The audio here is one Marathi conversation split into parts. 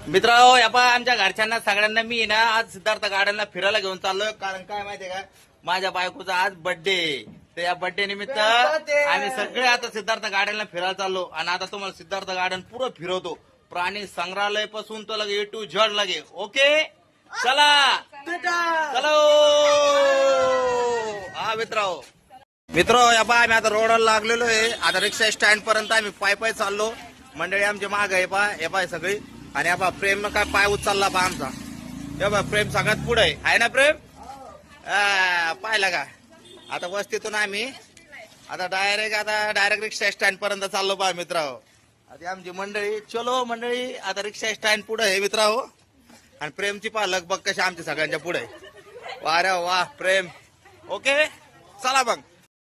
मित्रांनो, या पहा आमच्या घरच्यांना सगळ्यांना मी ना आज सिद्धार्थ गार्डनला फिरायला घेऊन चाललोय. कारण काय माहितीये का, माझ्या बायकोचा आज बर्थडे. तर या बर्थडे निमित्त आम्ही सगळे आता सिद्धार्थ गार्डनला फिरायला चाललो. आणि आता तुम्हाला सिद्धार्थ गार्डन पुरं फिरवतो, प्राणी संग्रहालय पासून तो लगे A to Z लगे. ओके, चला चलो. हा मित्र या पहा आम्ही आता रोडवर लागलेलो आहे. आता रिक्षा स्टँड पर्यंत आम्ही पाय पाय चाललो. मंडळी आमच्या माग आहे पहा, हे पाय सगळी. आणि या पहा प्रेम काय पाय उचलला पहा आमचा. हे पहा प्रेम सगळ्यात पुढे आहे ना प्रेम. पाहिला का. आता वस्तीतून आम्ही आता डायरेक्ट रिक्षा स्टँड पर्यंत चाललो पहा मित्रांनो. आता आमची मंडळी, चलो मंडळी. आता रिक्षा स्टँड पुढे आहे मित्रांनो. आणि प्रेमची पहा लगबग कशी आमच्या सगळ्यांच्या पुढे. वा रे वा प्रेम. ओके, चला मग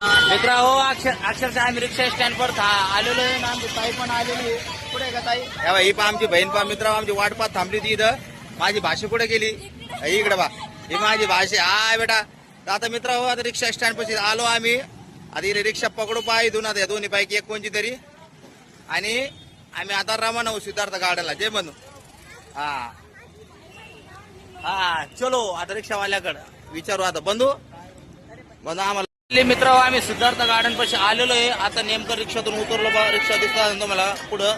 मित्रांनो. अक्षरशः आम्ही रिक्षा स्टँड वर आलेलो आहे. आमची ताई पण आलेली आहे. कुठे का ताई. ही पहा आमची बहीण पहा मित्रांनो. आमची वाट पाहत थांबली ती इथं. माझी भाषा कुठे गेली. इकडे बा, ही माझी भाषा. हा बेटा. आता मित्रांनो आता रिक्षा स्टँड पाशी आलो आम्ही. आता इथे रिक्षा पकडू पहा इथून. आता या दोन्ही पैकी एक कोणची तरी. आणि आम्ही आता रवाना होऊ सिद्धार्थ गार्डनला. जय म्हणू. हा चलो. आता रिक्षावाल्याकडे विचारू. आता बंधू आम्हाला मित्र आम्ही सिद्धार्थ गार्डन पाशी आलेलो आहे. आता नेमकं रिक्षातून उतरलो बा. रिक्षा दिसतात तुम्हाला पुढं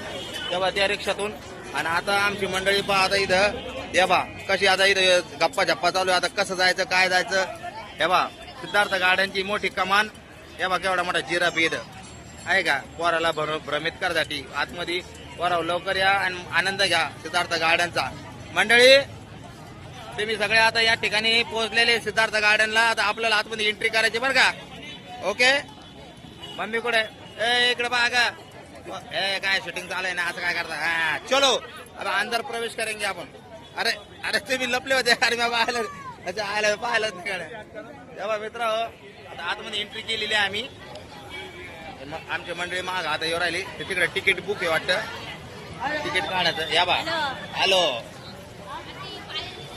तेव्हा त्या रिक्षातून. आणि आता आमची मंडळी पहा आता इथं. हे बा कशी आता इथं गप्पा झप्पा चालू आहे. आता कसं जायचं काय जायचं. हे बा सिद्धार्थ गार्डनची मोठी कमान. हे बा केवढा मोठा जिराफ इथं आहे का. पोराला भ्रमित करण्यासाठी आतमध्ये. पोराव लवकर या आणि आनंद घ्या सिद्धार्थ गार्डनचा. मंडळी तुम्ही सगळे आता या ठिकाणी पोहोचलेले सिद्धार्थ गार्डनला. आता आपल्याला आतमध्ये एंट्री करायची बरं का. ओके, मम्मी कुठे. इकडे बघा का. काय शूटिंग चालू आहे ना. असं काय करता. चलो आता अंदर प्रवेश करेंगे आपण. अरे अरे तुम्ही लपले होते. अरे बाबा आलं पाहिलं तिकडे. तेव्हा मित्र आता आतमध्ये एंट्री केलेली आहे आम्ही. आमची मंडळी माग आता येऊ राहिली. तिकडे तिकीट बुक आहे वाटतं. तिकीट काढायचं. या बा हॅलो.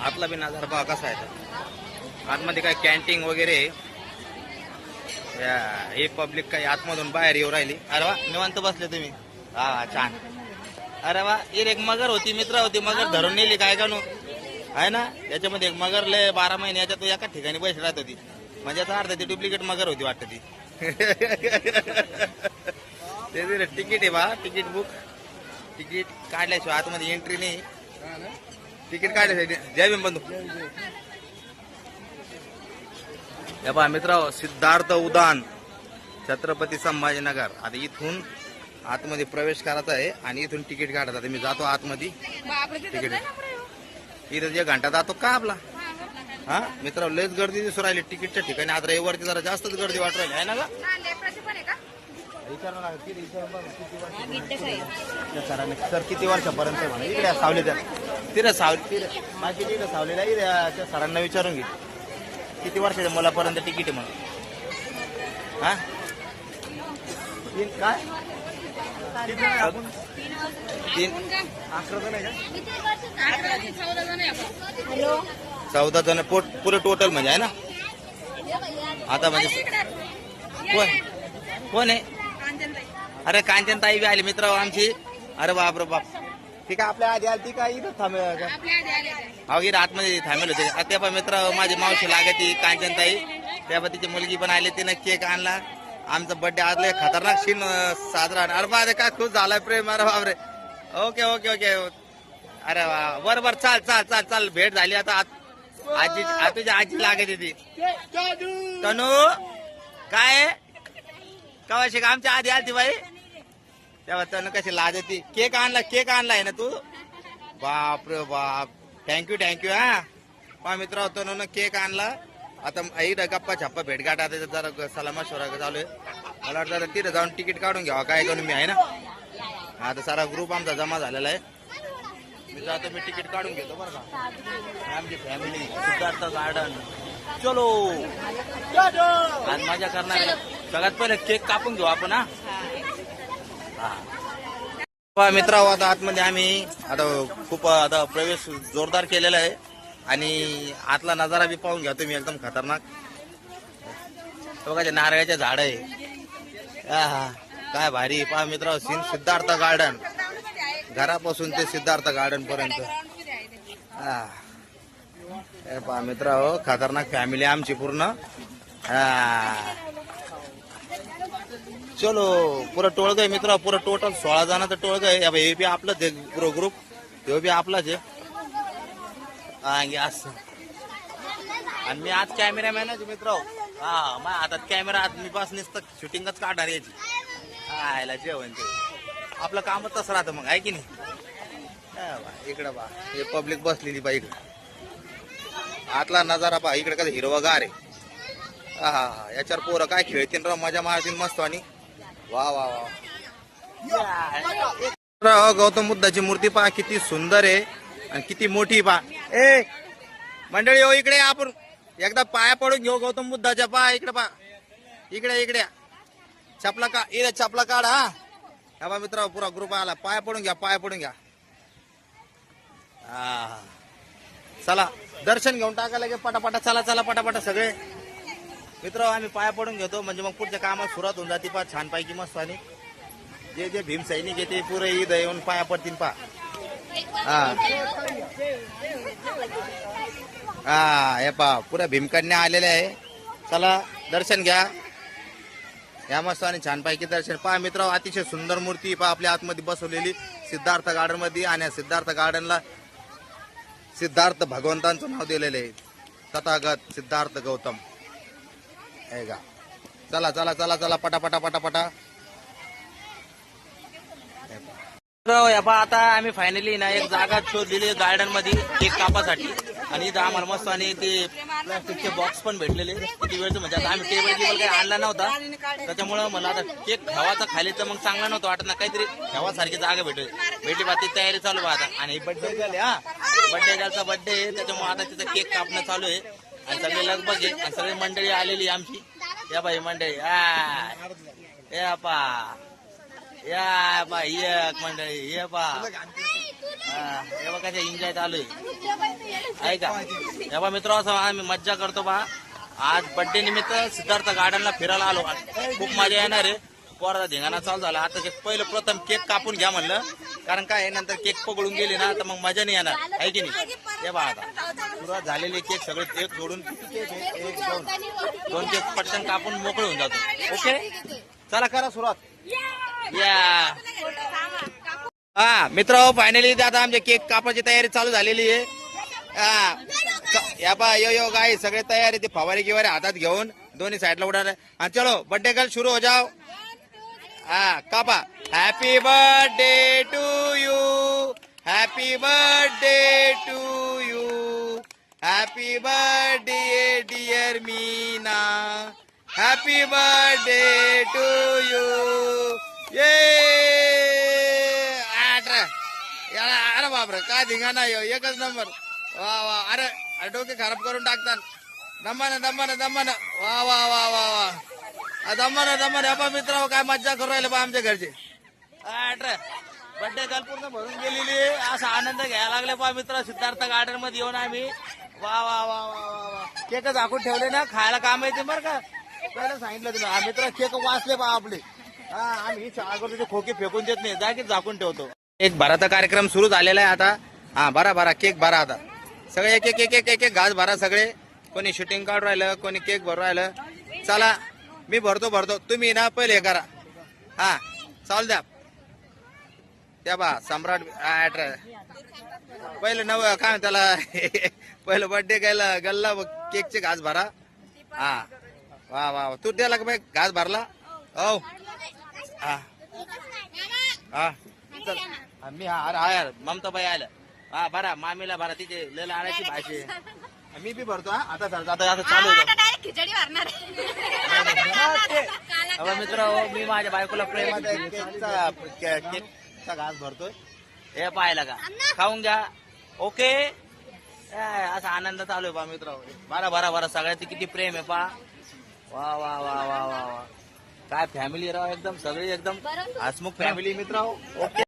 आतला बी नजारा पहा कसा आहे. आतमध्ये काय कॅन्टीन वगैरे. हे पब्लिक काही आतमधून बाहेर येऊ राहिली. अरे वा निवांत बसले तुम्ही. हा छान. अरे वा इथे एक मगर होती मित्र होती. मगर धरून नेली काय का नो आहे ना. याच्यामध्ये एक मगर लय 12 महिने याच्यात एका ठिकाणी बस राहत होती. म्हणजे याचा अर्थ ती डुप्लिकेट मगर होती वाटतं ती. ते तिकीट आहे बा. Ticket book. तिकीट काढल्याशिवाय आतमध्ये एंट्री नाही. तिकीट काढल्यासाठी. जय भीम बंधू. हे पहा मित्र सिद्धार्थ उद्यान छत्रपती संभाजीनगर. आता इथून आतमध्ये प्रवेश करायचा आहे आणि इथून तिकीट काढायचं. आता मी जातो आतमध्ये. तिकीट इथं 1 घंटा जातो का आपला. हा मित्र लयच गर्दी दिसू राहिली तिकीटच्या ठिकाणी. आता रविवारची जरा जास्तच गर्दी वाटू राहिली आहे ना का. सर किती वर्षापर्यंत म्हणा. इकडे सावली त्या तिथे सावली बाकी तिथे सावलीला त्या सरांना विचारून घे किती वर्षाच्या मुलापर्यंत तिकीट आहे म्हणून. हा काय 14 जण पुरे टोटल म्हणजे आहे ना. आता म्हणजे कोण आहे. अरे कांचन ताई बी आली मित्र आमची. अरे बाप रे बाप. ठीक आहे आपल्या आधी आली ती काय इथं थांबेल. हो इथं आतमध्ये थांबेल होते. त्या पण मित्र माझी मावशी लागती कांचन ताई. तेव्हा तिची मुलगी पण आली. तिनं केक आणला. आमचा बर्थडे आज लय खतरनाक सीन साजरा. अरे बा काय खुश झालाय प्रेम. अरे बापरे. Okay okay okay. अरे वा बरोबर. चाल चाल चाल चाल. भेट झाली आता. आजी तुझ्या आजी लागत ती तनू. काय कवा शिक आमच्या आधी आलती बाई. तेव्हा तनू कशी लाज होती. केक आणलाय ना तू. बाप रे बाप. थँक्यू हा पहा मित्र. तनून केक आणला. आता इथं गप्पा छप्पा भेटगाट. आता जरा सलामश्वरा चालू आहे. मला वाटतं तिथं जाऊन तिकीट काढून घ्यावा काय करून मी आहे ना. आता सारा ग्रुप आमचा जमा झालेला आहे. मी जातो मी तिकीट काढून घेतो बरं का. आमची फॅमिली सिद्धार्थ गार्डन. चलो आज मजा करणार. सगळ्यात पहिले केक कापून घेऊ आपण. हा मित्र आता आतमध्ये आम्ही आता खूप आता प्रवेश जोरदार केलेला आहे. आणि आतला नजारा बी पाहून घ्या तुम्ही एकदम खतरनाक. बघा नारळाचे झाड आहे. काय भारी. पहा मित्र सीन सिद्धार्थ गार्डन. घरापासून ते सिद्धार्थ गार्डन पर्यंत. हा हे पहा मित्र हो, खतरनाक फॅमिली आमची पूर्ण. हा चलो पुरं टोळग आहे मित्र, पुरं टोटल 16 जणांचं टोळग आहे. हे बी आपलंच आहे पुरं ग्रुप, हे बी आपलाच आहे. असं आणि मी आज कॅमेरामॅन आहे मित्र. हा मग हातात कॅमेरा, आज मी बस नुसतं शूटिंगच काढणार याची. आयला जेवण ते आपलं कामच तसं राहतं मग, आहे की नाही. इकडं बा हे पब्लिक बसलेली बा, इकडं आतला नजारा पहा, इकडे कसं हिरवगार आहे. हा याच्यावर पोरं काय खेळतील राव, मजा मारतील मस्त. आणि वा वा वा गौतम बुद्धाची मूर्ती पहा किती सुंदर आहे आणि किती मोठी पहा. ए मंडळी हो इकडे आपण एकदा पाया पडून घेऊ गौतम बुद्धाच्या. पहा इकडे, पहा इकडे इकडे चपला का इकडे चपला काढ. हा बा मित्र पुरा ग्रुप आला, पाया पडून घ्या, पाया पडून घ्या. हा चला दर्शन घेऊन टाकायला गे पटापटा. चला चला पटापटा सगळे मित्र. आम्ही पाया पडून घेतो म्हणजे मग पुढच्या कामात सुरुवात होऊन जाते. पहा छानपैकी मस्त. आणि जे जे भीम सैनिक येते पुरे ईद येऊन पाया पडतील पहा. हा हा हे पहा पुऱ्या भीमकन्या आलेल्या आहे. चला दर्शन घ्या या मस्त. आणि छानपैकी दर्शन पहा मित्र. अतिशय सुंदर मूर्ती पहा आपल्या आतमध्ये बसवलेली सिद्धार्थ गार्डन मध्ये. आणि सिद्धार्थ गार्डनला सिद्धार्थ भगवंतांचं नाव दिलेलं आहे, तथागत सिद्धार्थ गौतम. आहे का. चला चला चला चला पटापटा पटापटा. आता आम्ही फायनली ना एक जागा शोधलेली गार्डन मध्ये केक कापासाठी. आणि इथं आम्हाला मस्त आणि ते प्लास्टिकचे बॉक्स पण भेटलेले. किती वेळचं म्हणजे आता आम्ही टेबल काही आणला नव्हता, त्याच्यामुळं मला आता केक ठेवाचा खाली तर मग चांगला नव्हतं वाटत ना, काहीतरी ठेवासारखी जागा भेटली बा. ती तयारी चालू बा आता. आणि बड्डे झाले, हा बड्डे गर्लचा बड्डे आहे, त्याच्यामुळे आता तिचं केक कापणं चालू आहे. आणि सगळे लगबग आहे आणि सगळी मंडळी आलेली आमची. या बाई मंडळी या पा, या बाई एक मंडळी ये पा. हे बघा एन्जॉय चालू आहे का. हे बा मित्र असं आम्ही मज्जा करतो बा. आज बड्डे निमित्त सिद्धार्थ गार्डनला फिरायला आलो. खूप मजा येणार आहे. पोराचा धिंगाणा चालू झाला. आता पहिलं प्रथम केक कापून घ्या म्हणलं, कारण काय नंतर केक पकडून गेले ना तर मग मजा नाही येणार, आहे की नाही. हे बा आता सुरुवात झालेली केक सगळे एक सोडून एक दोन केक पटकन कापून मोकळे होऊन जातो. ओके चला करा सुरुवात. या हा मित्र फायनली आता आमच्या केक कापाची तयारी चालू झालेली आहे. या बा यो गाय सगळे तयारी ते फवारी गिवारी हातात घेऊन दोन्ही साईडला उडाले. हा चलो बर्थडे गर्ल सुरू हो जाओ. हा कापा. Happy birthday to you, happy birthday to you, happy birthday dear Meena, happy birthday to you. ये अरे बापरे काय धिंगाणा यो, एकच नंबर. वा वा अरे डोके खराब करून टाकतात. दमानं दमानं दमानं. वा वा वा वा वा दमानं दमानं. बाबा मित्र काय मज्जा करू राहिले बा आमच्या घरचे. बड्डे गर्ल पूर्ण भरून गेलेली. असा आनंद घ्यायला लागले बा मित्र सिद्धार्थ गार्डन मध्ये येऊन आम्ही. वा वा वा वा वा केक झाकून ठेवले ना, खायला काम येते बरं का. पहिलं सांगितलं तुम्ही हा मित्र केक वाचले बा आपले. हा आम्ही अगोदर खोके फेकून देत नाही, जागीच झाकून ठेवतो. एक भराचा कार्यक्रम सुरू झालेला आहे आता. हा भरा केक भरा आता. सगळे एक एक एक एक एक घास भरा सगळे. कोणी शूटिंग काढून राहिलं, कोणी केक भरून राहिलं. चला मी भरतो तुम्ही ना पहिले हे करा. हा चालू द्या. त्या बा सम्राट पहिलं नव काय त्याला पहिलं बर्थडे गल्ला केकचे घास भरा. हा वा वा तू द्याला का बाई घास भरला. हो हा हा चल मी हा यार ममताबाई आलं. हा भरा मामीला भरा, तिथे लय आणायची भाषे. मी बी भरतो. हा आता चालू खिचडी भरणार. मित्र मी माझ्या बायकोला प्रेमात केकचा घास भरतोय. हे पाहायला का खाऊन घ्या. ओके असा आनंद चालू आहे बा मित्र. बरा सगळ्याचे किती प्रेम आहे पा. वा वा वा वा वा वा काय फॅमिली राव एकदम सगळी एकदम हसमुख फॅमिली मित्र. ओके